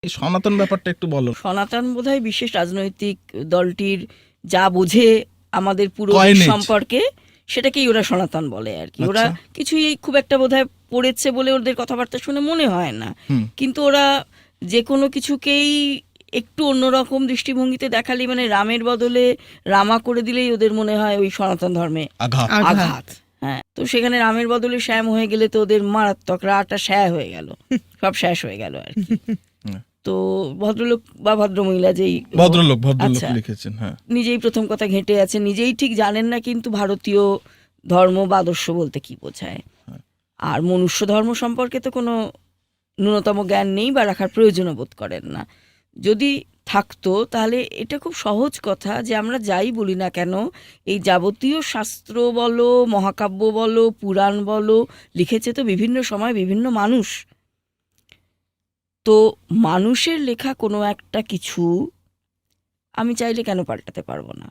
এই সনাতন ব্যাপারটা একটু বলো। সনাতন বোধহয় বিশেষ রাজনৈতিক দলটির যা বোঝে আমাদের পুরো Coinage। সম্পর্কে, সেটাকেই ওরা সনাতন বলে আর কি। ওরা আচ্ছা। কিছুই খুব একটা বোধহয় পড়েছে বলে ওদের কথাবার্তা শুনে মনে হয় না, হুম। কিন্তু ওরা যে কোনো কিছুকেই একটু অন্যরকম দৃষ্টিভঙ্গিতে দেখালেই, মানে রামের বদলে রামা করে দিলেই ওদের মনে হয় ওই সনাতন ধর্মে আঘাত। আঘাত। হ্যাঁ, তো সেখানে রামের বদলে শ্যাম হয়ে গেলে তো ওদের মারাত্মক, রাটা শ্যা হয়ে গেল, সব শেষ হয়ে গেল আর কি। তো ভদ্রলোক বা ভদ্রমহিলা যেই ভদ্রলোক আচ্ছা, লিখেছেন। হ্যাঁ, নিজেই প্রথম কথা ঘেঁটে আছে, নিজেই ঠিক জানেন না কিন্তু ভারতীয় ধর্ম বা আদর্শ বলতে কি বোঝায়। আর মনুষ্য ধর্ম সম্পর্কে তো কোনো ন্যূনতম জ্ঞান নেই বা রাখার প্রয়োজনও বোধ করেন না। যদি থাকতো তাহলে এটা খুব সহজ কথা যে আমরা যাই বলি না কেন, এই যাবতীয় শাস্ত্র বলো, মহাকাব্য বলো, পুরাণ বলো, লিখেছে তো বিভিন্ন সময় বিভিন্ন মানুষ। তো মানুষের লেখা কোনো একটা কিছু আমি চাইলে কেন পাল্টাতে পারবো না?